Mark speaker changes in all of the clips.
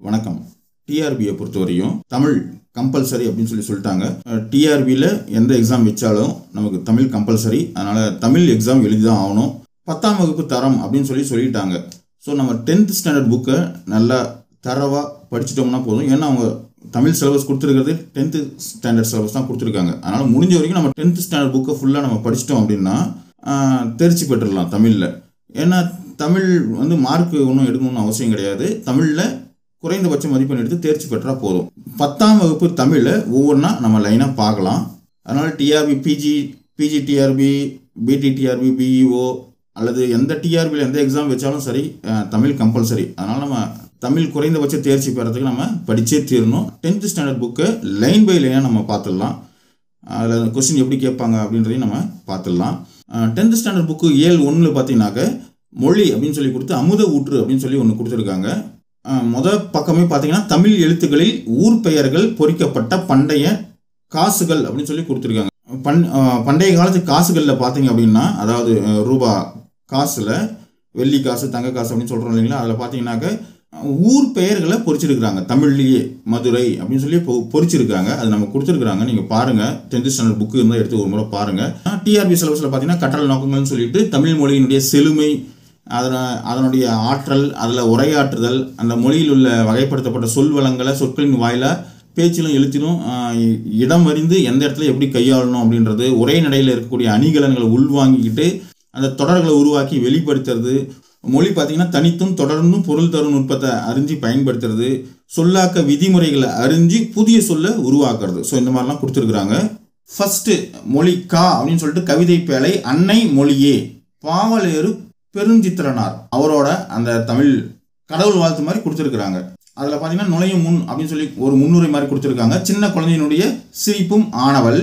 Speaker 1: வணக்கம். டிஆர்பியை பொறுத்தவரையும் தமிழ் கம்பல்சரி அப்படின்னு சொல்லிட்டாங்க. டிஆர்பியில் எந்த எக்ஸாம் வச்சாலும் நமக்கு தமிழ் கம்பல்சரி. அதனால் தமிழ் எக்ஸாம் எழுதி தான் ஆகணும். 10ஆம் வகுப்பு தரம் அப்படின்னு சொல்லிட்டாங்க. ஸோ நம்ம 10th ஸ்டாண்டர்ட் புக்கை நல்லா தரவாக படிச்சிட்டோம்னா போதும். ஏன்னா அவங்க தமிழ் சிலபஸ் கொடுத்துருக்கிறது 10th ஸ்டாண்டர்ட் சிலபஸ் தான் கொடுத்துருக்காங்க. அதனால் முடிஞ்ச வரைக்கும் நம்ம 10th ஸ்டாண்டர்ட் புக்கை ஃபுல்லாக நம்ம படிச்சிட்டோம் அப்படின்னா தேர்ச்சி பெற்றுடலாம் தமிழில். ஏன்னா தமிழ் மார்க் ஒன்றும் எடுக்கணும்னு அவசியம் கிடையாது. தமிழில் குறைந்தபட்ச மதிப்பெண் எடுத்து தேர்ச்சி பெற்றால் போதும். 10ஆம் வகுப்பு தமிழில் ஒவ்வொன்றா நம்ம லைனாக பார்க்கலாம். அதனால் டிஆர்பி பிஜி டிஆர்பி, பிடி டிஆர்பி, பிஇஓ அல்லது எந்த டிஆர்பியில் எந்த எக்ஸாம் வச்சாலும் சரி தமிழ் கம்பல்சரி. அதனால் நம்ம தமிழ் குறைந்தபட்ச தேர்ச்சி பெறத்துக்கு நம்ம படித்தே தீரணும். 10th ஸ்டாண்டர்ட் புக்கை லைன் பை லைனாக நம்ம பார்த்துடலாம். அதில் கொஸ்டின் எப்படி கேட்பாங்க அப்படின்றதையும் நம்ம பார்த்துடலாம். 10th ஸ்டாண்டர்ட் புக்கு இயல் 1 பார்த்தீங்கன்னாக்க மொழி அப்படின்னு சொல்லி கொடுத்து அமுத ஊற்று அப்படின்னு சொல்லி ஒன்று கொடுத்துருக்காங்க. பக்கமே பார்த்தீங்கன்னா தமிழ் எழுத்துக்களில் ஊர் பெயர்கள் பொறிக்கப்பட்ட பண்டைய காசுகள் அப்படின்னு சொல்லி கொடுத்துருக்காங்க. பண்டைய காலத்து காசுகளில் பார்த்தீங்க அப்படின்னா, அதாவது ரூபா காசில் வெள்ளி காசு, தங்க காசு அப்படின்னு சொல்கிறோம் இல்லைங்களா, அதில் பார்த்தீங்கன்னாக்க ஊர் பெயர்களை பொறிச்சிருக்கிறாங்க. தமிழ்லேயே மதுரை அப்படின்னு சொல்லி பொறிச்சிருக்காங்க. அது நம்ம கொடுத்துருக்குறாங்க. நீங்கள் பாருங்கள், 10th ஸ்டாண்டர்ட் புக்கு இருந்தால் எடுத்து ஒரு முறை பாருங்கள். டிஆர்பி சிலபஸில் பார்த்தீங்கன்னா கற்றல் நோக்கங்கள்னு சொல்லிட்டு தமிழ் மொழியினுடைய செழுமை, அதனுடைய ஆற்றல், அதில் உரையாற்றுதல், அந்த மொழியில் உள்ள வகைப்படுத்தப்பட்ட சொல் வளங்களை சொற்களின் வாயிலாக பேச்சிலும் எழுத்திலும் இடம் அறிந்து எந்த இடத்துல எப்படி கையாளணும் அப்படின்றது, ஒரே நடையில் இருக்கக்கூடிய அணிகலன்களை உள்வாங்கிக்கிட்டு அந்த தொடர்களை உருவாக்கி வெளிப்படுத்துறது, மொழி பார்த்திங்கன்னா தனித்தும் தொடர்ந்தும் பொருள் தரும் நுட்பத்தை அறிஞ்சு பயன்படுத்துறது, சொல்லாக்க விதிமுறைகளை அறிஞ்சு புதிய சொல்லை உருவாக்குறது. ஸோ இந்த மாதிரிலாம் கொடுத்துருக்குறாங்க. ஃபஸ்ட்டு மொழி கா அப்படின்னு சொல்லிட்டு கவிதை பேழை அன்னை மொழியே பாவலேறு பெருஞ்சித்திரனார் அவரோட அந்த தமிழ் கடவுள் வாழ்த்து மாதிரி கொடுத்துருக்குறாங்க. அதில் பார்த்தீங்கன்னா நுழையும் முன் அப்படின்னு சொல்லி ஒரு முன்னுரை மாதிரி கொடுத்துருக்காங்க. சின்ன குழந்தையினுடைய சிரிப்பும் ஆனவள்,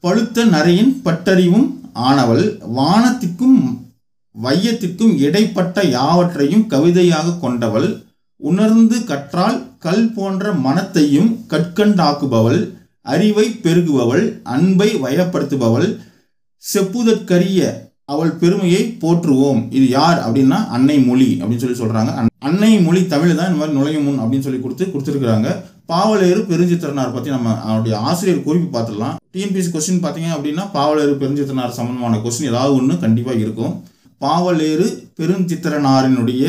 Speaker 1: பழுத்த நரையின் பட்டறிவும் ஆனவள், வானத்திற்கும் வையத்திற்கும் இடைப்பட்ட யாவற்றையும் கவிதையாக கொண்டவள், உணர்ந்து கற்றால் கல் போன்ற மனத்தையும் கற்கண்டாக்குபவள், அறிவை பெருகுபவள், அன்பை வயப்படுத்துபவள், செப்புதற்கரிய அவள் பெருமையை போற்றுவோம். இது யார் அப்படின்னா அன்னை மொழி அப்படின்னு சொல்றாங்க. அன்னை மொழி தமிழ் தான் இந்த மாதிரி நுழையும் முன் அப்படின்னு சொல்லி கொடுத்துருக்குறாங்க. பாவலேறு பெருஞ்சித்திரனார் பற்றி நம்ம அவருடைய ஆசிரியர் குறிப்பு பார்த்துடலாம். டிஎன்பிஎஸ்சி கொஸ்டின் பார்த்தீங்க அப்படின்னா பாவலேறு பெருஞ்சித்திரனார் சம்பந்தமான கொஸ்டின் ஏதாவது ஒன்று கண்டிப்பாக இருக்கும். பாவலேறு பெருஞ்சித்திரனாரினுடைய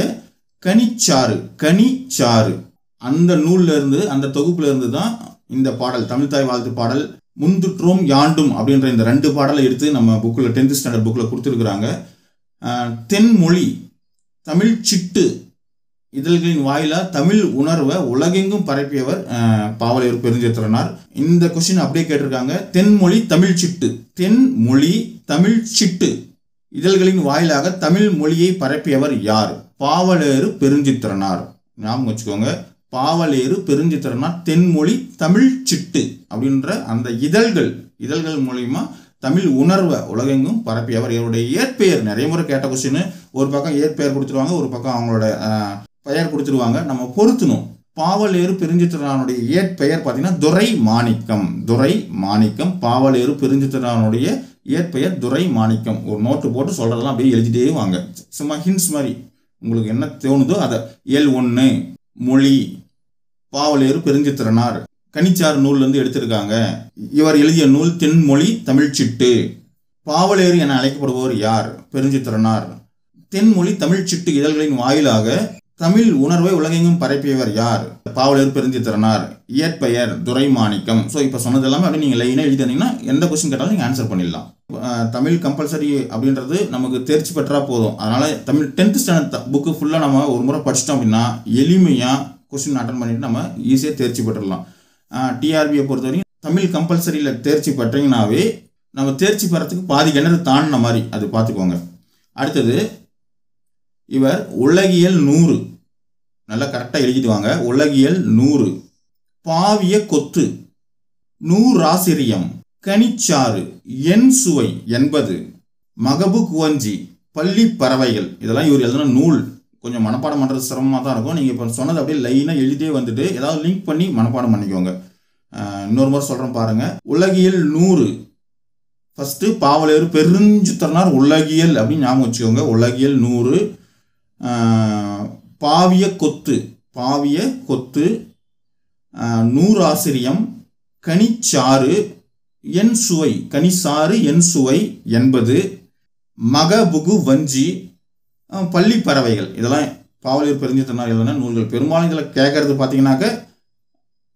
Speaker 1: கனிச்சாறு அந்த நூல்ல இருந்து, அந்த தொகுப்புல இருந்து தான் இந்த பாடல், தமிழ்தாய் வாழ்த்து பாடல், முந்துற்றோம் யாண்டும் அப்படின்ற இந்த 2 பாடலை எடுத்து நம்ம புக்கில் 10th ஸ்டாண்டர்ட் புக்கில் கொடுத்துருக்குறாங்க. தென்மொழி தமிழ் சிட்டு இதழ்களின் வாயிலாக தமிழ் உணர்வை உலகெங்கும் பரப்பியவர் பாவலேறு பெருஞ்சித்திரனார். இந்த கொஸ்டின் அப்படியே கேட்டிருக்காங்க. தென்மொழி தமிழ் சிட்டு, தென்மொழி தமிழ் சிட்டு இதழ்களின் வாயிலாக தமிழ் மொழியை பரப்பியவர் யார்? பாவலேறு பெருஞ்சித்திரனார். ஞாபகம் வச்சுக்கோங்க, பாவலேறு பெருஞ்சித்திரனார் தென்மொழி தமிழ் சிட்டு அப்படின்ற அந்த இதழ்கள் மூலமா தமிழ் உணர்வை உலகெங்கும் பரப்பியவர். இவருடைய இயற்பெயர் நிறைய முறை கேட்ட கொஸ்டின். ஒரு பக்கம் இயற்பெயர் கொடுத்துருவாங்க, ஒரு பக்கம் அவங்களோட பெயர் கொடுத்துருவாங்க. நம்ம பொருத்தணும். பாவலேறு பெருஞ்சித்திரனாருடைய இயற்பெயர் பார்த்தீங்கன்னா துரை மாணிக்கம். பாவலேறு பெருஞ்சித்திரனாருடைய இயற்பெயர் துரை மாணிக்கம். ஒரு நோட்டு போட்டு சொல்றதெல்லாம் அப்படியே எழுதிட்டே வாங்க. சும்மா ஹிண்ட்ஸ் மாதிரி உங்களுக்கு என்ன தோணுதோ அதை. இயல் 1 மொழி பாவலேறு பெருஞ்சித்திரனார் கனிச்சாறு நூல்ல இருந்து எடுத்திருக்காங்க. இவர் எழுதிய நூல் தென்மொழி தமிழ் சிட்டு. பாவலேறு என அழைக்கப்படுபவர் யார்? பெருஞ்சித்திரனார். தென்மொழி தமிழ் சிட்டு இதழ்களின் வாயிலாக தமிழ் உணர்வை உலகெங்கும் பரப்பியவர் யார்? பாவலேறு பெருஞ்சித்திரனார். இயற்பெயர் துரை மாணிக்கம். ஸோ இப்போ சொன்னது எல்லாமே அப்படி நீங்கள் லைனாக எழுதி தந்தீங்கன்னா எந்த கொஸ்டின் கேட்டாலும் நீங்கள் ஆன்சர் பண்ணிடலாம். தமிழ் கம்பல்சரி அப்படின்றது நமக்கு தேர்ச்சி பெற்றா போதும். அதனால தமிழ் 10th ஸ்டாண்டர்ட் புக்கு ஃபுல்லாக நம்ம ஒரு முறை படிச்சிட்டோம் அப்படின்னா எளிமையாக கொஸ்டின் அட்டன் பண்ணிட்டு நம்ம ஈஸியாக தேர்ச்சி பெற்றுடலாம். டிஆர்பியை பொறுத்தவரைக்கும் தமிழ் கம்பல்சரியில் தேர்ச்சி பெற்றீங்கன்னாவே நம்ம தேர்ச்சி பெறத்துக்கு பாதி கிணறு தாண்டின மாதிரி, அது பார்த்துக்கோங்க. அடுத்தது இவர் உலகியல் 100 நல்லா கரெக்டாக எழுதிட்டு வாங்க. உலகியல் 100 பாவிய கொத்து, நூறாசிரியம், கனிச்சாறு, என் சுவை 80, மகபு குவஞ்சி, பள்ளி பறவைகள், இதெல்லாம் இவர் எழுதின நூல். கொஞ்சம் மனப்பாடம் பண்ணுறது சிரமமாக தான் இருக்கும். நீங்கள் இப்போ சொன்னது அப்படியே லைனாக எழுதியே வந்துட்டு ஏதாவது லிங்க் பண்ணி மனப்பாடம் பண்ணிக்கோங்க. இன்னொரு முறை சொல்கிறேன் பாருங்கள். உலகியல் 100 ஃபஸ்ட்டு பாவலேறு பெருஞ்சித்திரனார் உலகியல் அப்படின்னு ஞாபகம் வச்சுக்கோங்க. உலகியல் 100 பாவிய கொத்து பாவிய கொத்து, நூறாசிரியம், கனிச்சாறு, என் சுவை, கனிசாறு என் சுவை என்பது, மகபுகு வஞ்சி, பள்ளி பறவைகள். இதெல்லாம் பாவலர் பெருஞ்சித்திரனார் எழுதின நூல்கள். பெரும்பாலும் இதில் கேட்கறது பார்த்தீங்கன்னாக்க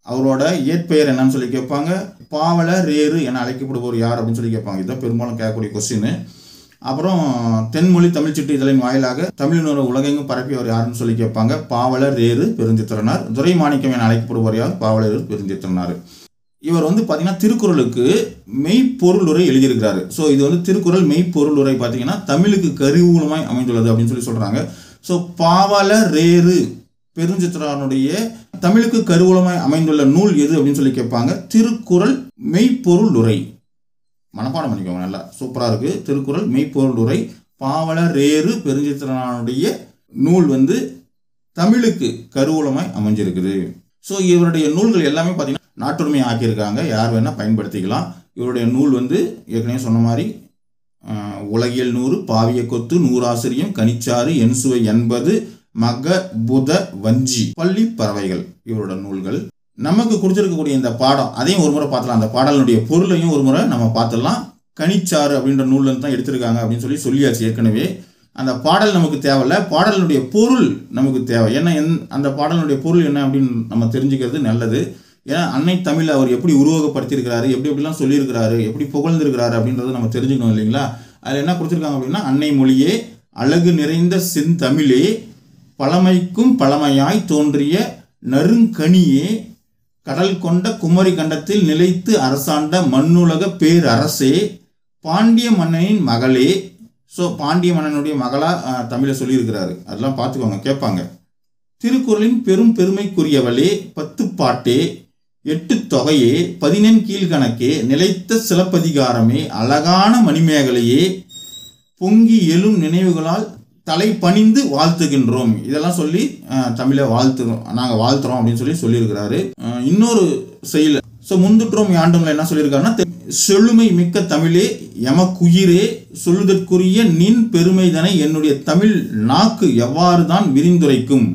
Speaker 1: அவரோட இயற்பெயர் என்னன்னு சொல்லி கேட்பாங்க. பாவல ரேரு என அழைக்கப்படுபவர் யார் அப்படின்னு சொல்லி கேட்பாங்க. இதுதான் பெரும்பாலும் கேட்கக்கூடிய கொஸ்டின். அப்புறம் தென்மொழி தமிழ் சிட்டு இதழின் வாயிலாக தமிழினோட உலகெங்கும் பரப்பியவர் யாருன்னு சொல்லி கேட்பாங்க. பாவலர் ரேரு பெருஞ்சித்திரனார். துரை மாணிக்கம் என அழைக்கப்படுபவர் யார்? பாவலர் பெருஞ்சித்திரனார். இவர் பார்த்தீங்கன்னா திருக்குறளுக்கு மெய்ப்பொருளுரை எழுதியிருக்கிறாரு. ஸோ இது திருக்குறள் மெய்ப்பொருளுரை பார்த்தீங்கன்னா தமிழுக்கு கருவூலமாய் அமைந்துள்ளது அப்படின்னு சொல்லி சொல்கிறாங்க. ஸோ பாவல ரேரு பெருஞ்சித்திரனுடைய தமிழுக்கு கருவூலமாய் அமைந்துள்ள நூல் எது அப்படின்னு சொல்லி கேட்பாங்க. திருக்குறள் மெய்ப்பொருளுரை. மனப்பாடம் பண்ணிக்கோங்க, நல்லா சூப்பராக இருக்குது. திருக்குறள் மெய்ப்பொருளுரை பாவல ரேரு பெருஞ்சித்திரனுடைய நூல் தமிழுக்கு கருவூலமாய் அமைஞ்சிருக்குது. ஸோ இவருடைய நூல்கள் எல்லாமே பார்த்தீங்கன்னா நாட்டுரிமை ஆக்கியிருக்காங்க. யார் வேணால் பயன்படுத்திக்கலாம். இவருடைய நூல் ஏற்கனவே சொன்ன மாதிரி உலகியல் 100, பாவிய கொத்து, நூறாசிரியம், கனிச்சாறு, என் சுவை என்பது, மக புத வஞ்சி, பள்ளி பறவைகள் இவரோட நூல்கள். நமக்கு கொடுத்துருக்கக்கூடிய இந்த பாடம் அதையும் ஒரு முறை பார்த்துலாம். அந்த பாடலுடைய பொருளையும் ஒரு முறை நம்ம பார்த்துடலாம். கனிச்சாறு அப்படின்ற நூல்ல தான் எடுத்திருக்காங்க அப்படின்னு சொல்லியாச்சு ஏற்கனவே. அந்த பாடல் நமக்கு தேவையில்ல, பாடலுடைய பொருள் நமக்கு தேவை. ஏன்னா அந்த பாடலுடைய பொருள் என்ன அப்படின்னு நம்ம தெரிஞ்சுக்கிறது நல்லது. ஏன்னா அன்னை தமிழ் அவர் எப்படி உருவகப்படுத்தியிருக்கிறாரு, எப்படிலாம் சொல்லியிருக்கிறாரு, எப்படி புகழ்ந்திருக்கிறாரு அப்படின்றத நம்ம தெரிஞ்சுக்கணும் இல்லைங்களா. அதில் என்ன கொடுத்துருக்காங்க அப்படின்னா, அன்னை மொழியே, அழகு நிறைந்த செந்தமிழே, பழமைக்கும் பழமையாய் தோன்றிய நறுங்கனியே, கடல் கொண்ட குமரி கண்டத்தில் நிலைத்து அரசாண்ட மண்ணுலக பேரரசே, பாண்டிய மன்னனின் மகளே. ஸோ பாண்டிய மன்னனுடைய மகளாக தமிழை சொல்லியிருக்கிறாரு. அதெல்லாம் பார்த்துக்கோங்க, கேட்பாங்க. திருக்குறளின் பெரும் பெருமைக்குரியவளே, 10 பாட்டே, 8 தொகையே, 14 கீழ்கணக்கே, நிலைத்த சிலப்பதிகாரமே, அழகான மணிமேகலையே, பொங்கி எழும் நினைவுகளால் தலை பணிந்து வாழ்த்துகின்றோம். இதெல்லாம் சொல்லி தமிழை நாங்கள் வாழ்த்துறோம் அப்படின்னு சொல்லியிருக்கிறாரு. இன்னொரு செயல், ஸோ முந்துற்றோம் யாண்டும்ல என்ன சொல்லியிருக்காருன்னா, செழுமை மிக்க தமிழே எமக்குயிரே, சொல்லுதற்குரிய நின் பெருமைதனை என்னுடைய தமிழ் நாக்கு எவ்வாறு தான் விரிந்துரைக்கும்,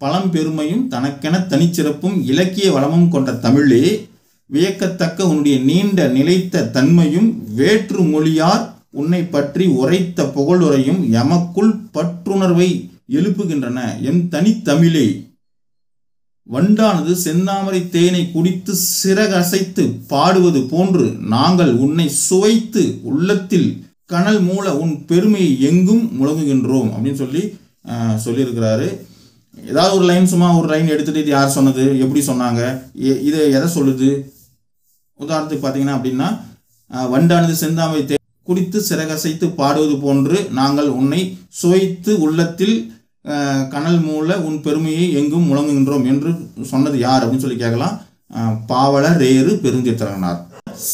Speaker 1: பழம்பெருமையும் தனக்கென தனிச்சிறப்பும் இலக்கிய வளமும் கொண்ட தமிழே, வியக்கத்தக்க உன்னுடைய நீண்ட நிலைத்த தன்மையும் வேற்று மொழியார் உன்னை பற்றி உரைத்த புகழுரையும் எமக்குள் பற்றுணர்வை எழுப்புகின்றன. எம் தனித்தமிழே, வண்டானது செந்தாமரை தேனை குடித்து சிறகசைத்து பாடுவது போன்று நாங்கள் உன்னை சுவைத்து உள்ளத்தில் கனல் மூல உன் பெருமையை எங்கும் முழங்குகின்றோம் அப்படின்னு சொல்லியிருக்கிறாரு. ஏதாவது ஒரு லைன், சும்மா ஒரு லைன் எடுத்துட்டு இது யார் சொன்னது, எப்படி சொன்னாங்க, இது எதை சொல்லுது? உதாரணத்துக்கு பார்த்தீங்கன்னா அப்படின்னா, வண்டானது செந்தாமரை தே குடித்து சிறகசைத்து பாடுவது போன்று நாங்கள் உன்னை சுவைத்து உள்ளத்தில் கனல் மூல உன் பெருமையை எங்கும் முழங்குகின்றோம் என்று சொன்னது யார் அப்படின்னு கேட்கலாம். பாவல ரேரு பெருஞ்சித்திரனார்.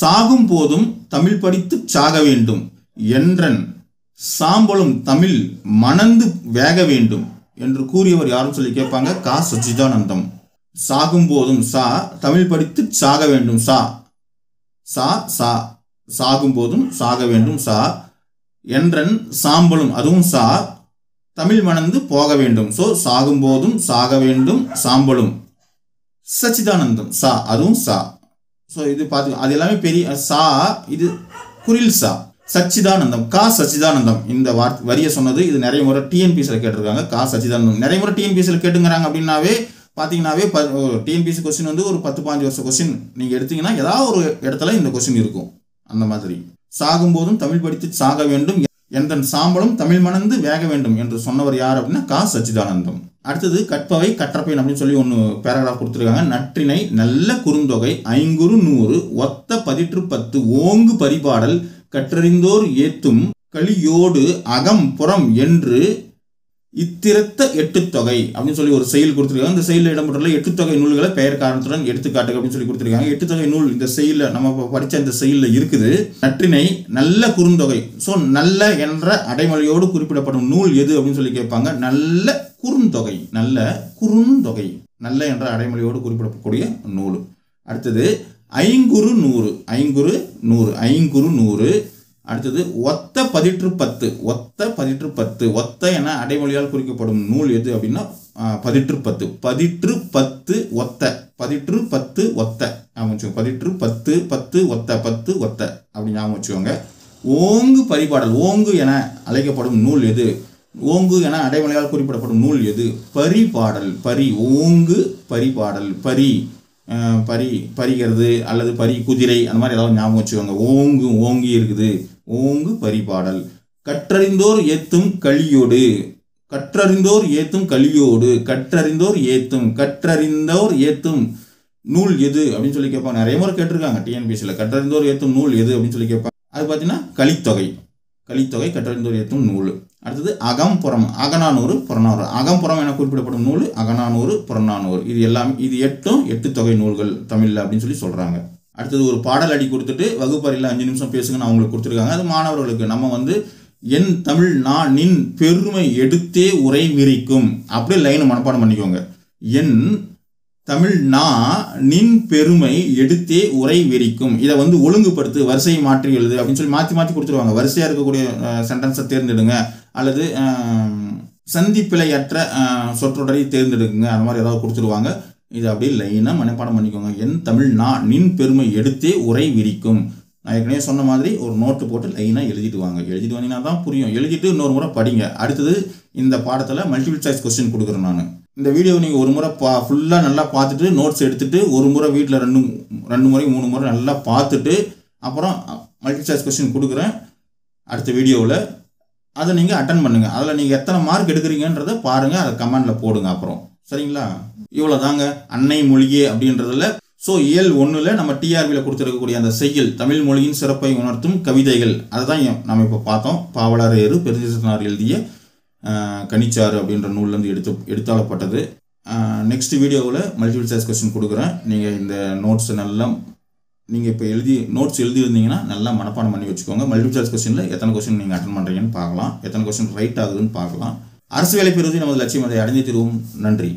Speaker 1: சாகும் போதும் தமிழ் படித்து சாக வேண்டும் என்றன் சாம்பலும் தமிழ் மணந்து வேக வேண்டும் என்று கூறியவர் யாரும் கேட்பாங்க. கா சச்சிதானந்தம். சாகும் போதும் சா, தமிழ் படித்து சாக வேண்டும் சா, சா சா, சாகும் போதும் சாக வேண்டும் சா, என்றன் சாம்பலும் அதுவும் சா, தமிழ் மணந்து போக வேண்டும். ஸோ சாகும் போதும் சாக வேண்டும் சாம்பலும், சச்சிதானந்தம் சா, அதுவும் சா. ஸோ இது பார்த்து அது எல்லாமே பெரிய சா, இது குரில் சா. சச்சிதானந்தம், கா சச்சிதானந்தம் இந்த வரியை சொன்னது. இது நிறைய முறை டிஎன்பிசியில் கேட்டிருக்காங்க. கா சச்சிதானந்தம் நிறைய முறை டிஎன்பிசியில் கேட்டுங்கிறாங்க. அப்படின்னாவே பார்த்தீங்கன்னாவே டிஎன்பிசி கொஸ்டின் ஒரு 10-15 வருஷம் கொஸ்டின் நீங்கள் எடுத்தீங்கன்னா ஏதாவது ஒரு இடத்துல இந்த கொஸ்டின் இருக்கும். அந்த மாதிரி சாகும்போதும் தமிழ் படித்து சாக வேண்டும் எந்தன் சாம்பலும் தமிழ் மணந்து வேக வேண்டும் என்று சொன்னவர் யார் அப்படின்னா கா சச்சிதானந்தம். அடுத்தது கற்பவை கற்றப்பைன் அப்படின்னு ஒன்று பேராகிராஃப் கொடுத்துருக்காங்க. நற்றினை நல்ல குறுந்தொகை 500 ஒத்த 10 ஓங்கு பரிபாடல் கற்றறிந்தோர் ஏத்தும் களியோடு அகம் புறம் என்று இத்திரத்த 8 தொகை அப்படின்னு ஒரு செயல் கொடுத்துருக்காங்க. இந்த செயலில் இடம்பெற்றுள்ள 8 தொகை நூல்களை பெயர் காரணத்துடன் எடுத்துக்காட்டுக அப்படின்னு கொடுத்துருக்காங்க. 8 தொகை நூல் இந்த செயலில் நம்ம படித்த இந்த செயலில் இருக்குது. நற்றினை நல்ல குறுந்தொகை. ஸோ நல்ல என்ற அடைமொழியோடு குறிப்பிடப்படும் நூல் எது அப்படின்னு கேட்பாங்க. நல்ல குறுந்தொகை. நல்ல குறுந்தொகை, நல்ல என்ற அடைமொழியோடு குறிப்பிடப்படக்கூடிய நூல். அடுத்தது 500. அடுத்தது ஒத்த 10. ஒத்த என அடைமொழியால் குறிக்கப்படும் நூல் எது அப்படின்னா பதிற்று பத்து, பதிற்று பத்து ஒத்த, பதிற்று பத்து ஒத்த ஞாபகம் வச்சுக்கோங்க. பதிற்று பத்து, பத்து ஒத்த, பத்து ஒத்த அப்படி ஞாபகம் வச்சுக்கோங்க. ஓங்கு பரிபாடல், ஓங்கு என அழைக்கப்படும் நூல் எது? ஓங்கு என அடைமொழியால் குறிப்பிடப்படும் நூல் எது? பரிபாடல். பரி, ஓங்கு பரிபாடல். பரி, பரி பரிகிறது அல்லது பரி குதிரை அந்த மாதிரி ஏதாவது ஞாபகம் வச்சுக்கோங்க. ஓங்கு, ஓங்கி இருக்குது, ஓங்கு பரிபாடல். கற்றறிந்தோர் ஏத்தும் கலியோடு, கற்றறிந்தோர் ஏத்தும் கலியோடு, கற்றறிந்தோர் ஏத்தும், கற்றறிந்தோர் ஏத்தும் நூல் எது அப்படின்னு சொல்லி கேட்பாங்க. நிறைய முறை கேட்டிருக்காங்க டிஎன்பிஎஸ்சியில். கற்றறிந்தோர் ஏத்தும் நூல் எது அப்படின்னு சொல்லி கேட்பாங்க. அது பார்த்தீங்கன்னா கலித்தொகை. கலித்தொகை கற்றறிந்தோர் ஏத்தும் நூல். அடுத்தது அகம்புறம், அகநானூறு புறநானூறு. அகம்புறம் என குறிப்பிடப்படும் நூல் அகநானூறு புறநானூறு. இது எல்லாம், இது 8 தொகை நூல்கள் தமிழில் அப்படின்னு சொல்லி சொல்கிறாங்க. அடுத்தது ஒரு பாடல் அடி கொடுத்துட்டு வகுப்பறையில் 5 நிமிஷம் பேசுங்கன்னு அவங்களுக்கு கொடுத்துருக்காங்க. அது மாணவர்களுக்கு நம்ம வந்து என் தமிழ் நான் நின் பெருமை எடுத்தே உரை விரிக்கும் அப்படியே லைனை மனப்பாடம் பண்ணிக்கோங்க. என் தமிழ் நான் நின் பெருமை எடுத்தே உரை விரிக்கும். இதை வந்து ஒழுங்குபடுத்து, வரிசையை மாற்றி எழுது அப்படின்னு சொல்லி மாற்றி மாற்றி கொடுத்துருவாங்க. வரிசையாக இருக்கக்கூடிய சென்டென்ஸை தேர்ந்தெடுங்க அல்லது சந்திப்பிழையற்ற சொற்றொடரை தேர்ந்தெடுக்குங்க, அந்த மாதிரி ஏதாவது கொடுத்துருவாங்க. இதை அப்படியே லைனாக மனப்பாடம் பண்ணிக்கோங்க. என் தமிழ் நான் நின் பெருமை எடுத்தே உரை விரிக்கும். நான் ஏற்கனவே சொன்ன மாதிரி ஒரு நோட்டு போட்டு லைனாக எழுதிட்டு வாங்க. எழுதிட்டு வந்தீங்கன்னா தான் புரியும். எழுதிட்டு இன்னொரு முறை படிங்க. அடுத்தது இந்த பாடத்தில் மல்டிபிள் சாய்ஸ் கொஸ்டின் கொடுக்குறேன் நான். இந்த வீடியோவை நீங்கள் ஒரு முறை ஃபுல்லாக நல்லா பார்த்துட்டு நோட்ஸ் எடுத்துகிட்டு ஒரு முறை வீட்டில் ரெண்டு முறை 3 முறை நல்லா பார்த்துட்டு அப்புறம் மல்டிபிள் சாய்ஸ் கொஸ்டின் கொடுக்குறேன் அடுத்த வீடியோவில். அதை நீங்கள் அட்டன் பண்ணுங்கள். அதில் நீங்கள் எத்தனை மார்க் எடுக்கிறீங்கன்றதை பாருங்கள், அதை கமெண்டில் போடுங்க அப்புறம். சரிங்களா? இவ்வளோ தாங்க அன்னை மொழியே அப்படின்றதில். ஸோ இயல் 1ல் நம்ம டிஆர்பியில் கொடுத்துருக்கக்கூடிய அந்த செய்யுள், தமிழ் மொழியின் சிறப்பை உணர்த்தும் கவிதைகள், அதை தான் நம்ம இப்போ பார்த்தோம். பாவலர் ஏறு பெருந்தேசனார் எழுதிய கனிச்சாறு அப்படின்ற நூல்லேருந்து எடுத்தாளப்பட்டது. நெக்ஸ்ட் வீடியோவில் மல்டிபிள் சாய்ஸ் கொஸ்டின் கொடுக்குறேன். நீங்கள் இந்த நோட்ஸை நல்லா நீங்கள் இப்போ நோட்ஸ் எழுதியிருந்தீங்கன்னா நல்லா மனப்பாடம் பண்ணி வச்சுக்கோங்க. மல்டிபிள் சாய்ஸ் கொஸ்டினில் எத்தனை கொஸ்டின் நீங்கள் அட்டன் பண்ணுறீங்கன்னு பார்க்கலாம், எத்தனை கொஸ்டின் ரைட் ஆகுதுன்னு பார்க்கலாம். அரசு வேலை பெறுவதை நமது லட்சியம், அதை அடைந்தே தீர்வோம். நன்றி.